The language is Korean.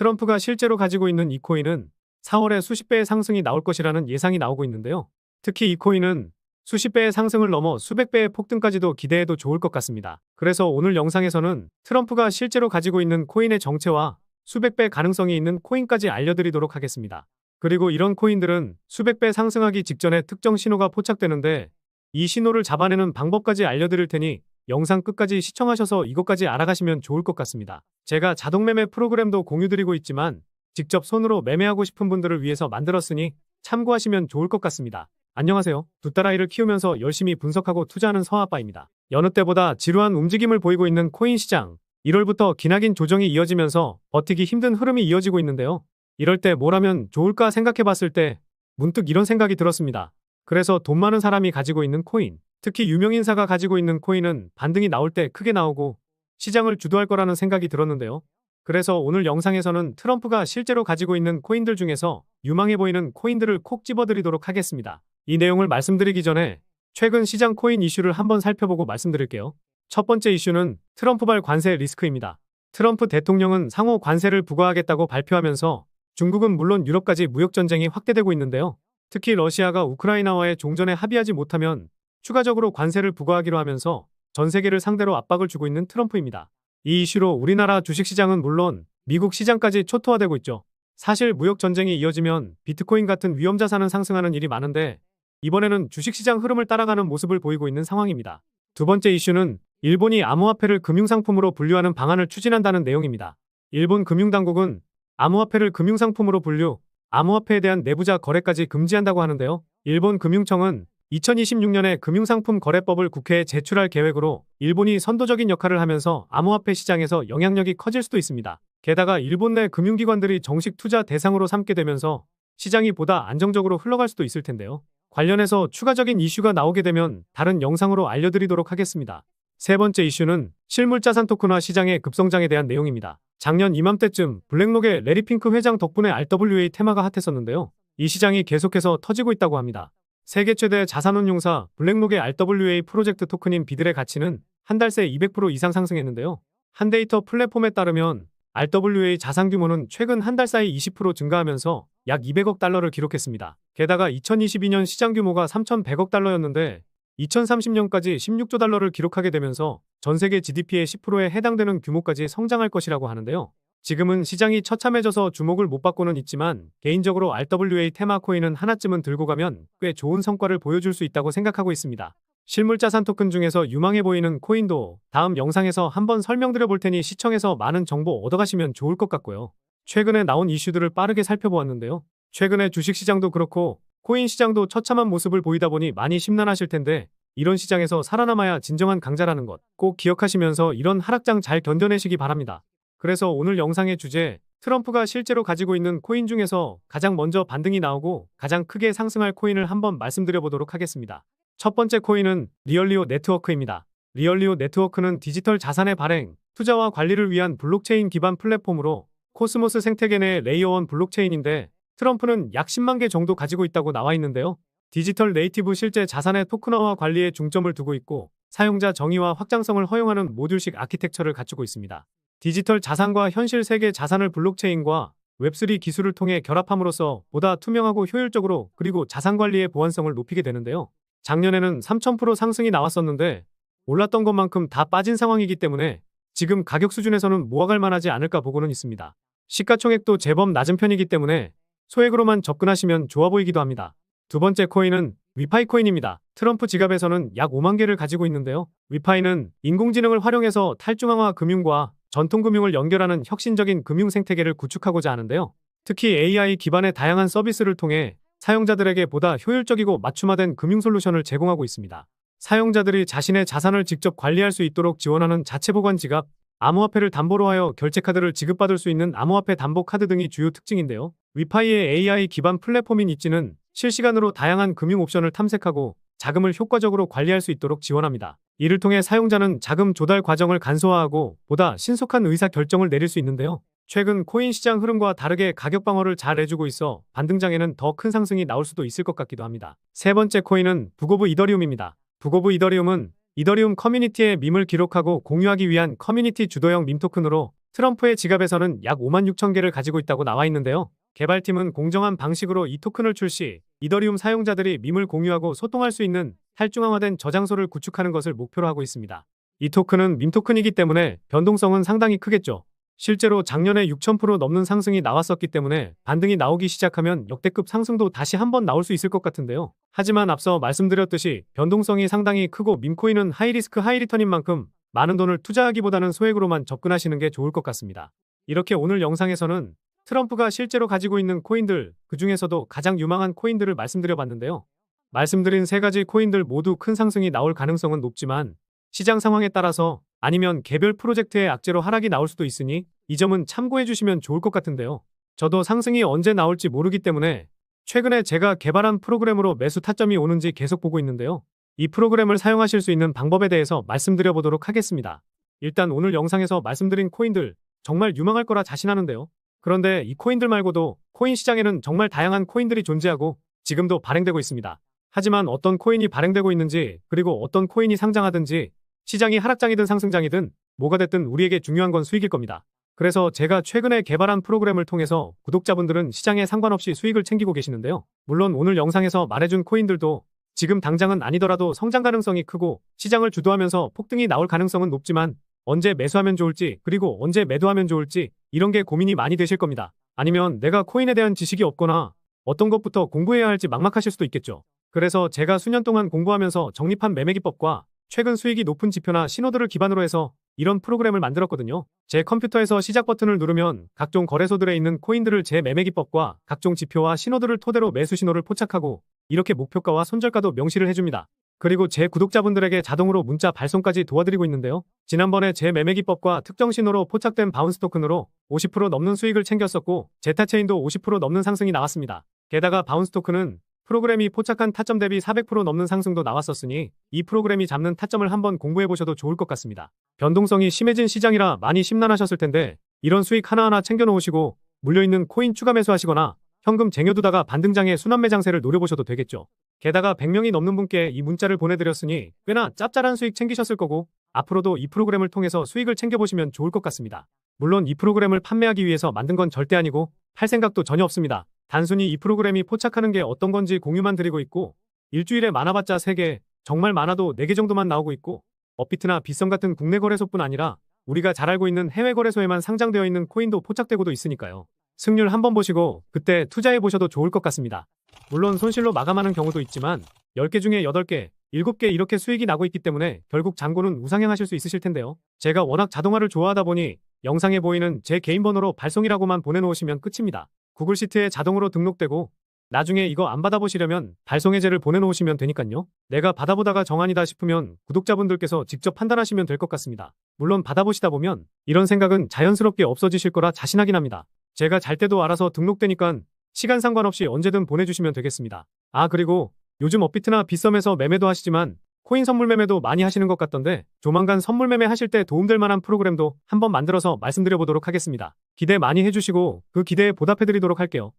트럼프가 실제로 가지고 있는 이 코인은 4월에 수십 배의 상승이 나올 것이라는 예상이 나오고 있는데요. 특히 이 코인은 수십 배의 상승을 넘어 수백 배의 폭등까지도 기대해도 좋을 것 같습니다. 그래서 오늘 영상에서는 트럼프가 실제로 가지고 있는 코인의 정체와 수백 배 가능성이 있는 코인까지 알려드리도록 하겠습니다. 그리고 이런 코인들은 수백 배 상승하기 직전에 특정 신호가 포착되는데 이 신호를 잡아내는 방법까지 알려드릴 테니 영상 끝까지 시청하셔서 이것까지 알아가시면 좋을 것 같습니다. 제가 자동매매 프로그램도 공유드리고 있지만 직접 손으로 매매하고 싶은 분들을 위해서 만들었으니 참고하시면 좋을 것 같습니다. 안녕하세요. 두 딸아이를 키우면서 열심히 분석하고 투자하는 서아빠입니다. 여느 때보다 지루한 움직임을 보이고 있는 코인 시장. 1월부터 기나긴 조정이 이어지면서 버티기 힘든 흐름이 이어지고 있는데요. 이럴 때 뭘 하면 좋을까 생각해 봤을 때 문득 이런 생각이 들었습니다. 그래서 돈 많은 사람이 가지고 있는 코인, 특히 유명인사가 가지고 있는 코인은 반등이 나올 때 크게 나오고 시장을 주도할 거라는 생각이 들었는데요. 그래서 오늘 영상에서는 트럼프가 실제로 가지고 있는 코인들 중에서 유망해 보이는 코인들을 콕 집어드리도록 하겠습니다. 이 내용을 말씀드리기 전에 최근 시장 코인 이슈를 한번 살펴보고 말씀드릴게요. 첫 번째 이슈는 트럼프발 관세 리스크입니다. 트럼프 대통령은 상호 관세를 부과하겠다고 발표하면서 중국은 물론 유럽까지 무역전쟁이 확대되고 있는데요. 특히 러시아가 우크라이나와의 종전에 합의하지 못하면 추가적으로 관세를 부과하기로 하면서 전 세계를 상대로 압박을 주고 있는 트럼프입니다. 이 이슈로 우리나라 주식시장은 물론 미국 시장까지 초토화되고 있죠. 사실 무역전쟁이 이어지면 비트코인 같은 위험자산은 상승하는 일이 많은데 이번에는 주식시장 흐름을 따라가는 모습을 보이고 있는 상황입니다. 두 번째 이슈는 일본이 암호화폐를 금융상품으로 분류하는 방안을 추진한다는 내용입니다. 일본 금융당국은 암호화폐를 금융상품으로 분류, 암호화폐에 대한 내부자 거래까지 금지한다고 하는데요. 일본 금융청은 2026년에 금융상품 거래법을 국회에 제출할 계획으로 일본이 선도적인 역할을 하면서 암호화폐 시장에서 영향력이 커질 수도 있습니다. 게다가 일본 내 금융기관들이 정식 투자 대상으로 삼게 되면서 시장이 보다 안정적으로 흘러갈 수도 있을 텐데요. 관련해서 추가적인 이슈가 나오게 되면 다른 영상으로 알려드리도록 하겠습니다. 세 번째 이슈는 실물자산 토큰화 시장의 급성장에 대한 내용입니다. 작년 이맘때쯤 블랙록의 레리 핑크 회장 덕분에 RWA 테마가 핫했었는데요. 이 시장이 계속해서 터지고 있다고 합니다. 세계 최대 자산운용사 블랙록의 RWA 프로젝트 토큰인 비들의 가치는 한 달 새 200% 이상 상승했는데요. 한데이터 플랫폼에 따르면 RWA 자산 규모는 최근 한 달 사이 20% 증가하면서 약 200억 달러를 기록했습니다. 게다가 2022년 시장 규모가 3,100억 달러였는데 2030년까지 16조 달러를 기록하게 되면서 전 세계 GDP의 10%에 해당되는 규모까지 성장할 것이라고 하는데요. 지금은 시장이 처참해져서 주목을 못 받고는 있지만 개인적으로 RWA 테마 코인은 하나쯤은 들고 가면 꽤 좋은 성과를 보여줄 수 있다고 생각하고 있습니다. 실물자산 토큰 중에서 유망해 보이는 코인도 다음 영상에서 한번 설명드려 볼 테니 시청해서 많은 정보 얻어가시면 좋을 것 같고요. 최근에 나온 이슈들을 빠르게 살펴보았는데요. 최근에 주식시장도 그렇고 코인 시장도 처참한 모습을 보이다 보니 많이 심란하실 텐데 이런 시장에서 살아남아야 진정한 강자라는 것 꼭 기억하시면서 이런 하락장 잘 견뎌내시기 바랍니다. 그래서 오늘 영상의 주제, 트럼프가 실제로 가지고 있는 코인 중에서 가장 먼저 반등이 나오고 가장 크게 상승할 코인을 한번 말씀드려보도록 하겠습니다. 첫 번째 코인은 리얼리오 네트워크입니다. 리얼리오 네트워크는 디지털 자산의 발행, 투자와 관리를 위한 블록체인 기반 플랫폼으로 코스모스 생태계 내 레이어 1 블록체인인데 트럼프는 약 10만 개 정도 가지고 있다고 나와 있는데요. 디지털 네이티브 실제 자산의 토큰화와 관리에 중점을 두고 있고 사용자 정의와 확장성을 허용하는 모듈식 아키텍처를 갖추고 있습니다. 디지털 자산과 현실 세계 자산을 블록체인과 웹3 기술을 통해 결합함으로써 보다 투명하고 효율적으로 그리고 자산 관리의 보안성을 높이게 되는데요. 작년에는 3000% 상승이 나왔었는데 올랐던 것만큼 다 빠진 상황이기 때문에 지금 가격 수준에서는 모아갈 만하지 않을까 보고는 있습니다. 시가총액도 제법 낮은 편이기 때문에 소액으로만 접근하시면 좋아 보이기도 합니다. 두 번째 코인은 위파이 코인입니다. 트럼프 지갑에서는 약 5만 개를 가지고 있는데요. 위파이는 인공지능을 활용해서 탈중앙화 금융과 전통금융을 연결하는 혁신적인 금융 생태계를 구축하고자 하는데요. 특히 AI 기반의 다양한 서비스를 통해 사용자들에게 보다 효율적이고 맞춤화된 금융 솔루션을 제공하고 있습니다. 사용자들이 자신의 자산을 직접 관리할 수 있도록 지원하는 자체 보관 지갑, 암호화폐를 담보로 하여 결제카드를 지급받을 수 있는 암호화폐 담보 카드 등이 주요 특징인데요. 위파이의 AI 기반 플랫폼인 있지는 실시간으로 다양한 금융 옵션을 탐색하고 자금을 효과적으로 관리할 수 있도록 지원합니다. 이를 통해 사용자는 자금 조달 과정을 간소화하고 보다 신속한 의사 결정을 내릴 수 있는데요. 최근 코인 시장 흐름과 다르게 가격 방어를 잘 해주고 있어 반등장에는 더 큰 상승이 나올 수도 있을 것 같기도 합니다. 세 번째 코인은 북 오브 이더리움입니다. 북 오브 이더리움은 이더리움 커뮤니티의 밈을 기록하고 공유하기 위한 커뮤니티 주도형 밈 토큰으로 트럼프의 지갑에서는 약 5만 6천 개를 가지고 있다고 나와 있는데요. 개발팀은 공정한 방식으로 이 토큰을 출시, 이더리움 사용자들이 밈을 공유하고 소통할 수 있는 탈중앙화된 저장소를 구축하는 것을 목표로 하고 있습니다. 이 토큰은 밈 토큰이기 때문에 변동성은 상당히 크겠죠. 실제로 작년에 6,000% 넘는 상승이 나왔었기 때문에 반등이 나오기 시작하면 역대급 상승도 다시 한번 나올 수 있을 것 같은데요. 하지만 앞서 말씀드렸듯이 변동성이 상당히 크고 밈코인은 하이리스크 하이리턴인 만큼 많은 돈을 투자하기보다는 소액으로만 접근하시는 게 좋을 것 같습니다. 이렇게 오늘 영상에서는 트럼프가 실제로 가지고 있는 코인들, 그 중에서도 가장 유망한 코인들을 말씀드려봤는데요. 말씀드린 세 가지 코인들 모두 큰 상승이 나올 가능성은 높지만 시장 상황에 따라서 아니면 개별 프로젝트의 악재로 하락이 나올 수도 있으니 이 점은 참고해 주시면 좋을 것 같은데요. 저도 상승이 언제 나올지 모르기 때문에 최근에 제가 개발한 프로그램으로 매수 타점이 오는지 계속 보고 있는데요. 이 프로그램을 사용하실 수 있는 방법에 대해서 말씀드려 보도록 하겠습니다. 일단 오늘 영상에서 말씀드린 코인들 정말 유망할 거라 자신하는데요. 그런데 이 코인들 말고도 코인 시장에는 정말 다양한 코인들이 존재하고 지금도 발행되고 있습니다. 하지만 어떤 코인이 발행되고 있는지 그리고 어떤 코인이 상장하든지 시장이 하락장이든 상승장이든 뭐가 됐든 우리에게 중요한 건 수익일 겁니다. 그래서 제가 최근에 개발한 프로그램을 통해서 구독자분들은 시장에 상관없이 수익을 챙기고 계시는데요. 물론 오늘 영상에서 말해준 코인들도 지금 당장은 아니더라도 성장 가능성이 크고 시장을 주도하면서 폭등이 나올 가능성은 높지만 언제 매수하면 좋을지 그리고 언제 매도하면 좋을지 이런 게 고민이 많이 되실 겁니다. 아니면 내가 코인에 대한 지식이 없거나 어떤 것부터 공부해야 할지 막막하실 수도 있겠죠. 그래서 제가 수년 동안 공부하면서 정립한 매매기법과 최근 수익이 높은 지표나 신호들을 기반으로 해서 이런 프로그램을 만들었거든요. 제 컴퓨터에서 시작 버튼을 누르면 각종 거래소들에 있는 코인들을 제 매매기법과 각종 지표와 신호들을 토대로 매수 신호를 포착하고 이렇게 목표가와 손절가도 명시를 해줍니다. 그리고 제 구독자분들에게 자동으로 문자 발송까지 도와드리고 있는데요. 지난번에 제 매매기법과 특정 신호로 포착된 바운스 토큰으로 50% 넘는 수익을 챙겼었고 제타체인도 50% 넘는 상승이 나왔습니다. 게다가 바운스 토큰은 프로그램이 포착한 타점 대비 400% 넘는 상승도 나왔었으니 이 프로그램이 잡는 타점을 한번 공부해보셔도 좋을 것 같습니다. 변동성이 심해진 시장이라 많이 심란하셨을 텐데 이런 수익 하나하나 챙겨놓으시고 물려있는 코인 추가 매수하시거나 현금 쟁여두다가 반등장에 순환매 장세를 노려보셔도 되겠죠. 게다가 100명이 넘는 분께 이 문자를 보내드렸으니 꽤나 짭짤한 수익 챙기셨을 거고 앞으로도 이 프로그램을 통해서 수익을 챙겨보시면 좋을 것 같습니다. 물론 이 프로그램을 판매하기 위해서 만든 건 절대 아니고 팔 생각도 전혀 없습니다. 단순히 이 프로그램이 포착하는 게 어떤 건지 공유만 드리고 있고 일주일에 많아봤자 3개, 정말 많아도 4개 정도만 나오고 있고 업비트나 빗썸 같은 국내 거래소뿐 아니라 우리가 잘 알고 있는 해외 거래소에만 상장되어 있는 코인도 포착되고도 있으니까요. 승률 한번 보시고 그때 투자해 보셔도 좋을 것 같습니다. 물론 손실로 마감하는 경우도 있지만 10개 중에 8개, 7개 이렇게 수익이 나고 있기 때문에 결국 잔고는 우상향하실 수 있으실 텐데요. 제가 워낙 자동화를 좋아하다 보니 영상에 보이는 제 개인 번호로 발송이라고만 보내놓으시면 끝입니다. 구글 시트에 자동으로 등록되고 나중에 이거 안 받아보시려면 발송 해제를 보내놓으시면 되니까요. 내가 받아보다가 정 아니다 싶으면 구독자분들께서 직접 판단하시면 될 것 같습니다. 물론 받아보시다 보면 이런 생각은 자연스럽게 없어지실 거라 자신하긴 합니다. 제가 잘 때도 알아서 등록되니까 시간 상관없이 언제든 보내주시면 되겠습니다. 아 그리고 요즘 업비트나 빗썸에서 매매도 하시지만 코인 선물 매매도 많이 하시는 것 같던데 조만간 선물 매매 하실 때 도움될 만한 프로그램도 한번 만들어서 말씀드려 보도록 하겠습니다. 기대 많이 해주시고 그 기대에 보답해드리도록 할게요.